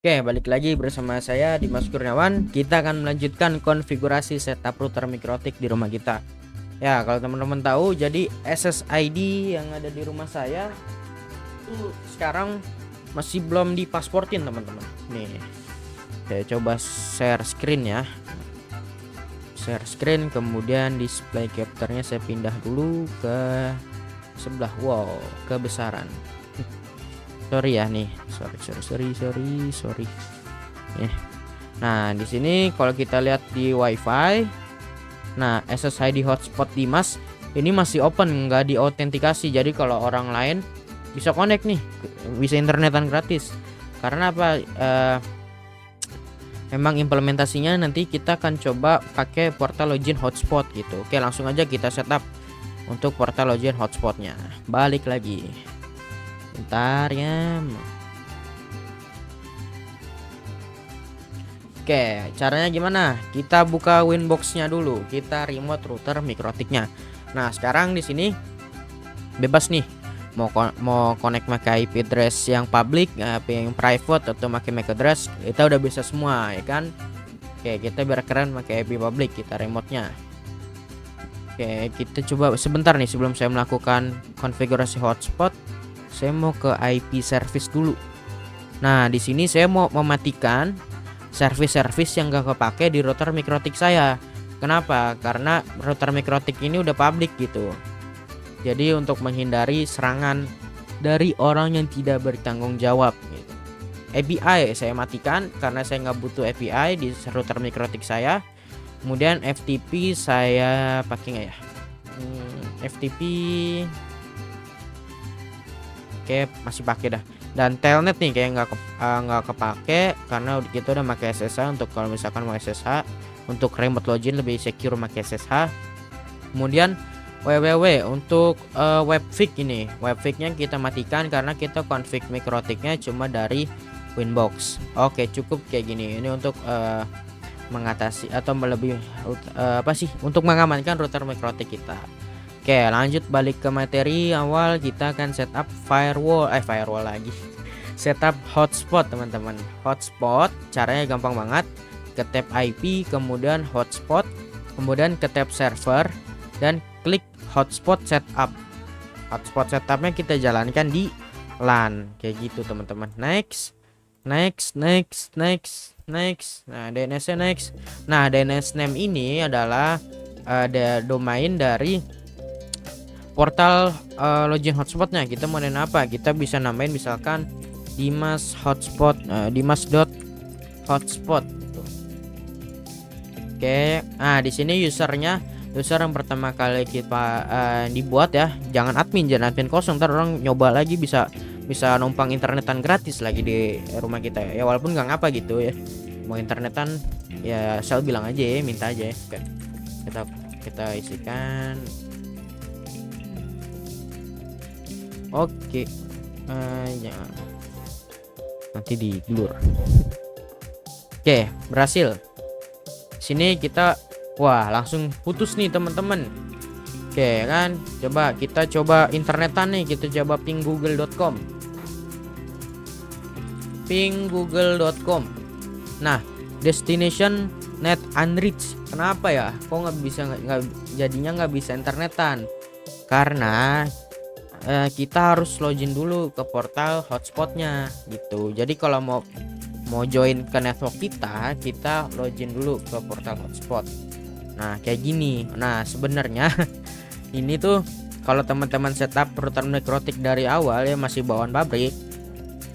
Oke, balik lagi bersama saya Dimas Kurniawan. Kita akan melanjutkan konfigurasi setup router mikrotik di rumah kita. Ya, kalau teman-teman tahu, jadi SSID yang ada di rumah saya itu sekarang masih belum dipasportin, teman-teman. Nih, saya coba share screen ya. Share screen, kemudian display capture-nya saya pindah dulu ke sebelah. Wow, kebesaran. Sorry ya nih, sorry. Nah, di sini kalau kita lihat di WiFi, nah SSID hotspot Dimas ini masih open, nggak diautentikasi. Jadi kalau orang lain bisa connect nih, bisa internetan gratis. Karena apa? Memang implementasinya nanti kita akan coba pakai portal login hotspot gitu. Oke, langsung aja kita setup untuk portal login hotspotnya. Balik lagi. Bentar ya. Oke, caranya gimana? Kita buka Winbox-nya dulu. Kita remote router mikrotiknya. Nah, sekarang di sini bebas nih. Mau connect pakai IP address yang public, yang private atau pakai MAC address, kita udah bisa semua ya kan? Oke, kita biar keren pakai IP public, kita remote-nya. Oke, kita coba sebentar nih sebelum saya melakukan konfigurasi hotspot. Saya mau ke IP service dulu. Nah, di sini saya mau mematikan service-service yang gak kepake di router mikrotik saya. Kenapa? Karena router mikrotik ini udah public gitu. Jadi untuk menghindari serangan dari orang yang tidak bertanggung jawab gitu. API saya matikan karena saya nggak butuh API di router mikrotik saya. Kemudian FTP saya pakai nggak ya? FTP Oke, masih pakai dah. Dan telnet nih kayak nggak kepake karena kita udah pakai SSH. Untuk kalau misalkan mau SSH untuk remote login lebih secure pakai SSH. Kemudian www untuk webfig ini, webfignya kita matikan karena kita config mikrotiknya cuma dari Winbox. Oke, cukup kayak gini. Ini untuk mengatasi atau lebih untuk mengamankan router mikrotik kita. Oke, lanjut balik ke materi awal. Kita akan setup firewall lagi. Setup hotspot, teman-teman. Hotspot caranya gampang banget. Ke tab IP, kemudian hotspot, kemudian ke tab server dan klik hotspot setup. Hotspot setupnya kita jalankan di LAN kayak gitu, teman-teman. Next. Nah, DNS-nya next. Nah, DNS name ini adalah ada domain dari portal login hotspotnya. Kita mau namain apa? Kita bisa namain misalkan Dimas hotspot, dimas.hotspot gitu. Oke. Nah, di sini user yang pertama kali kita dibuat ya. Jangan admin kosong. Ntar orang nyoba lagi bisa numpang internetan gratis lagi di rumah kita ya. Walaupun nggak ngapa gitu ya. Mau internetan ya asal bilang aja ya, minta aja ya. Oke. Kita isikan. Oke, ya. Nanti di blur. Oke, berhasil. Sini kita, wah langsung putus nih teman-teman. Oke kan, kita coba internetan nih. Kita coba ping google.com. Nah, destination net unreached. Kenapa ya? Kok nggak bisa internetan? Karena kita harus login dulu ke portal hotspotnya gitu. Jadi kalau mau join ke network kita login dulu ke portal hotspot. Nah, kayak gini. Nah, sebenarnya ini tuh kalau teman-teman setup router mikrotik dari awal ya, masih bawaan pabrik,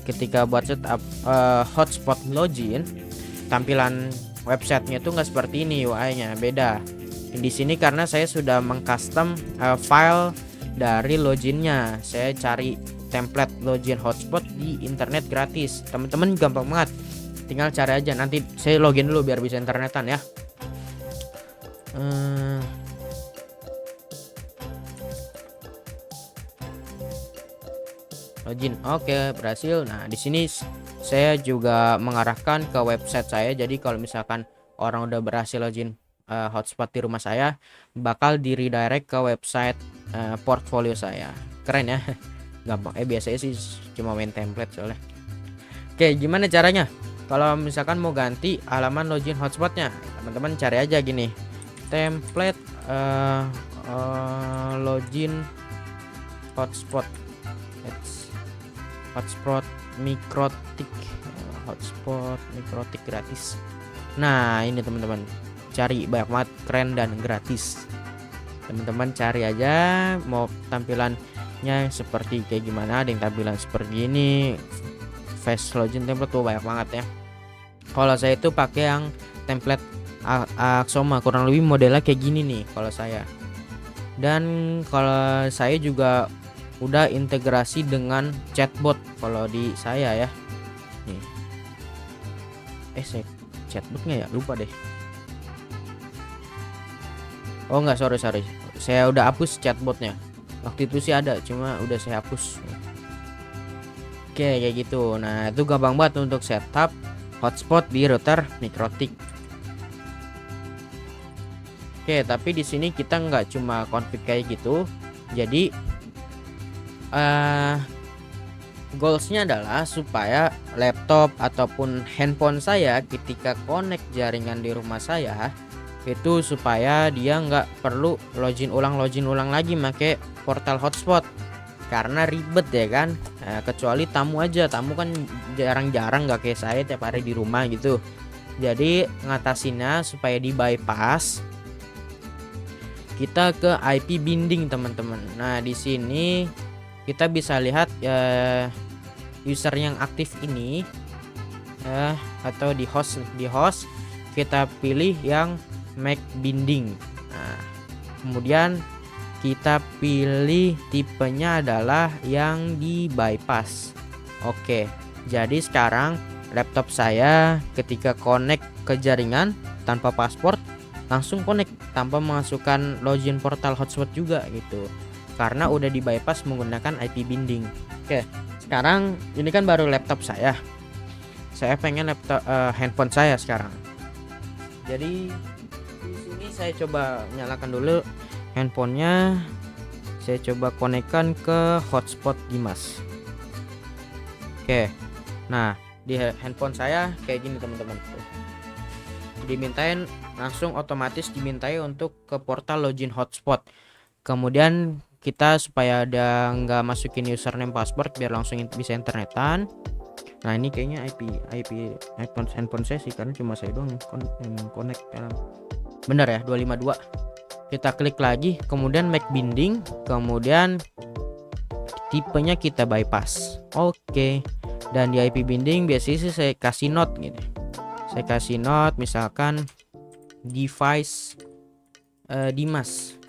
ketika buat setup hotspot login, tampilan websitenya tuh nggak seperti ini, UI-nya beda. Di sini karena saya sudah mengcustom file dari loginnya. Saya cari template login hotspot di internet gratis. Teman-teman gampang banget, tinggal cari aja. Nanti saya login dulu biar bisa internetan ya. Login, oke, berhasil. Nah, di sini saya juga mengarahkan ke website saya. Jadi kalau misalkan orang udah berhasil login hotspot di rumah saya, bakal di redirect ke website portfolio saya. Keren ya. Gampang. Biasanya sih cuma main template soalnya. Oke, gimana caranya? kalau misalkan mau ganti halaman login hotspotnya, teman-teman cari aja gini, template login hotspot mikrotik, hotspot mikrotik gratis. Nah ini teman-teman, cari, banyak banget, keren dan gratis. Teman-teman cari aja mau tampilannya seperti kayak gimana. Ada yang tampilan seperti ini, face login template tuh banyak banget ya. Kalau saya itu pakai yang template Axoma, kurang lebih modelnya kayak gini nih kalau saya. Dan kalau saya juga udah integrasi dengan chatbot kalau di saya ya. Nih. Saya chatbotnya ya, lupa deh. Oh enggak, sorry. Saya udah hapus chatbotnya. Waktu itu sih ada, cuma udah saya hapus. Oke, kayak gitu. Nah, itu gampang banget untuk setup hotspot di router mikrotik. Oke, tapi di sini kita nggak cuma config kayak gitu. Jadi goalsnya adalah supaya laptop ataupun handphone saya ketika connect jaringan di rumah saya itu supaya dia nggak perlu login ulang lagi pakai portal hotspot, karena ribet ya kan. Kecuali tamu aja, tamu kan jarang-jarang nggak kayak saya tiap hari di rumah gitu. Jadi ngatasinnya supaya di bypass, kita ke IP binding teman-teman. Nah di sini kita bisa lihat user yang aktif ini atau di host kita pilih yang MAC binding. Nah, kemudian kita pilih tipenya adalah yang di bypass. Oke, jadi sekarang laptop saya ketika connect ke jaringan tanpa password langsung connect tanpa memasukkan login portal hotspot juga gitu, karena udah di bypass menggunakan IP binding. Oke, sekarang ini kan baru laptop saya pengen laptop handphone saya sekarang. Jadi di sini saya coba nyalakan dulu handphonenya, saya coba konekkan ke hotspot Dimas. Oke, nah di handphone saya kayak gini teman-teman, dimintain langsung otomatis dimintai untuk ke portal login hotspot. Kemudian kita supaya ada nggak masukin username password biar langsung bisa internetan. Nah ini kayaknya IP handphone saya sih, karena cuma saya doang yang connect. Bener ya, 252. Kita klik lagi, kemudian MAC binding, kemudian tipenya kita bypass. Oke. Dan di IP binding biasanya sih saya kasih note gitu. Saya kasih note misalkan device Dimas.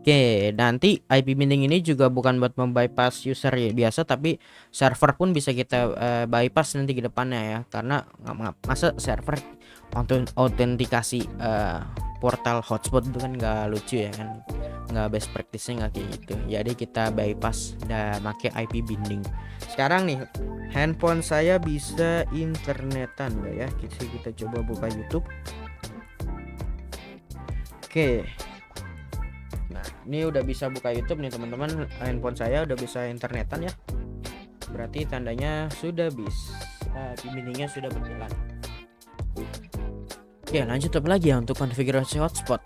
Oke, nanti IP binding ini juga bukan buat membypass user ya biasa, tapi server pun bisa kita bypass nanti ke depannya ya, karena masa server untuk autentikasi portal hotspot itu kan nggak lucu ya kan, nggak best practice-nya nggak kayak gitu. Jadi kita bypass dan pakai IP binding. Sekarang nih handphone saya bisa internetan nggak ya? Kita coba buka YouTube. Oke. Nah, ini udah bisa buka YouTube nih teman-teman. Handphone saya udah bisa internetan ya. Berarti tandanya sudah bisa, bindingnya sudah berjalan. Oke, lanjut apa lagi ya untuk konfigurasi hotspot.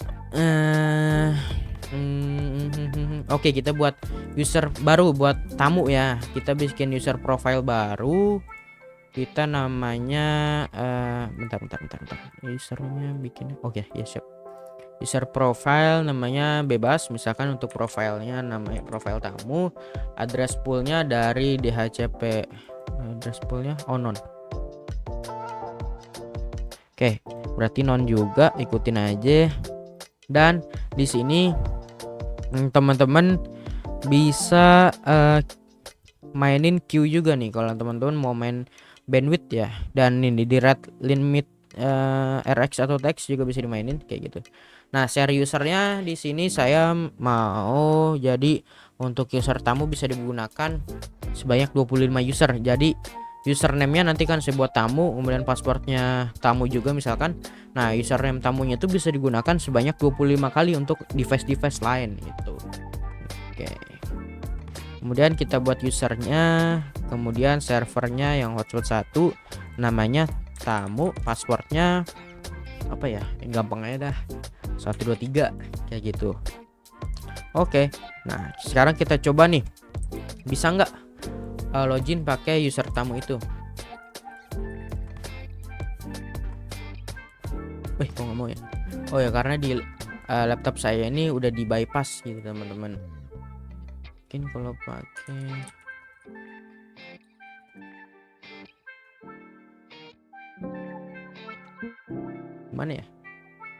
Oke, kita buat user baru buat tamu ya. Kita bikin user profile baru. Kita namanya bentar. Usernya bikin. Oke, ya siap. User profile namanya bebas, misalkan untuk profilnya namanya profile tamu, address poolnya dari DHCP, address poolnya non. Oke, berarti non juga, ikutin aja. Dan di sini teman-teman bisa mainin queue juga nih kalau teman-teman mau main bandwidth ya. Dan ini di rate limit RX atau TX juga bisa dimainin kayak gitu. Nah, share usernya di sini saya mau jadi untuk user tamu bisa digunakan sebanyak 25 user. Jadi username-nya nanti kan saya buat tamu, kemudian passwordnya tamu juga misalkan. Nah, username tamunya itu bisa digunakan sebanyak 25 kali untuk device-device lain gitu. Oke. Kemudian kita buat usernya, kemudian servernya yang hotspot 1, namanya tamu, passwordnya apa ya, gampang aja dah, 123 kayak gitu. Oke, nah sekarang kita coba nih, bisa nggak login pakai user tamu itu. Wih, kok nggak mau ya? Oh ya, karena di laptop saya ini udah di bypass gitu teman-teman. Mungkin kalau pakai mana ya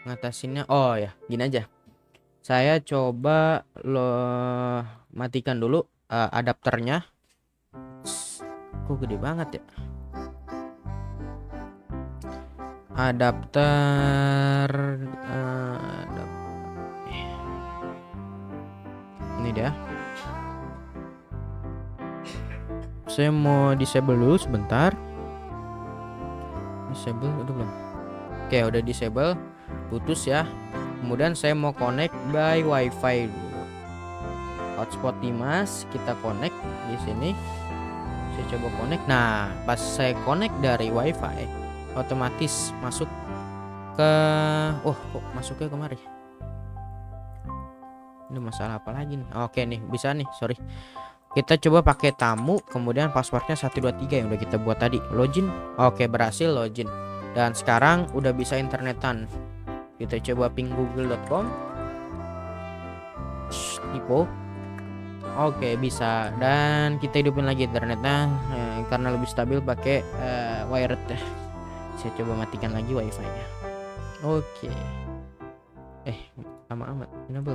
ngatasinnya? Oh ya, gini aja. Saya coba matikan dulu adapternya. Kok gede banget ya? Adapter ini dia. Saya mau disable dulu sebentar. Disable udah belum? Oke, udah disable, putus ya. Kemudian saya mau connect by wifi dulu. Hotspot Dimas, kita connect di sini. Saya coba connect. Nah, pas saya connect dari wifi, otomatis masuk ke kok masuknya kemari? Ini masalah apa lagi nih? Oke nih, bisa nih, sorry. Kita coba pakai tamu, kemudian passwordnya 123 yang udah kita buat tadi. Login. Oke, berhasil login. Dan sekarang udah bisa internetan. Kita coba ping google.com. Typo. Oke, bisa. Dan kita hidupin lagi internetnya karena lebih stabil pakai wired. Saya coba matikan lagi wifi-nya. Oke. Lama amat. Kenapa?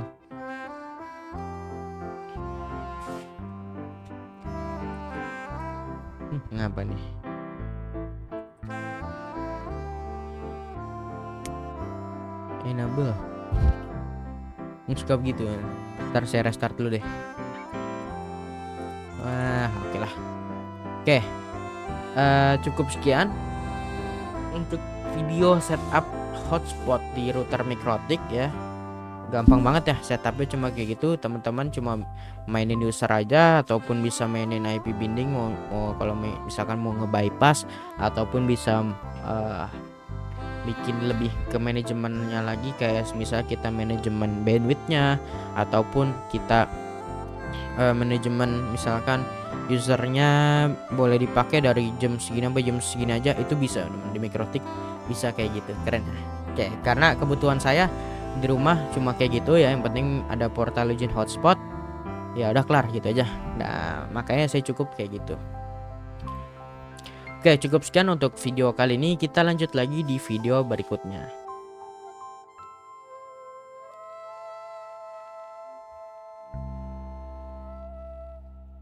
Ngapa nih? Enable. Suka begitu. Ntar saya restart dulu deh. Wah, oke lah. Oke. Cukup sekian untuk video setup hotspot di router Mikrotik ya. Gampang banget ya setupnya, cuma kayak gitu. Teman-teman cuma mainin user aja, ataupun bisa mainin IP binding mau kalau misalkan mau nge-bypass, ataupun bisa bikin lebih ke manajemennya lagi, kayak misal kita manajemen bandwidthnya, ataupun kita manajemen misalkan usernya boleh dipakai dari jam segini sampai jam segini aja, itu bisa di Mikrotik, bisa kayak gitu. Keren ya. Oke, karena kebutuhan saya di rumah cuma kayak gitu ya, yang penting ada portal login hotspot, ya udah kelar gitu aja. Nah, makanya saya cukup kayak gitu. Oke, cukup sekian untuk video kali ini. Kita lanjut lagi di video berikutnya.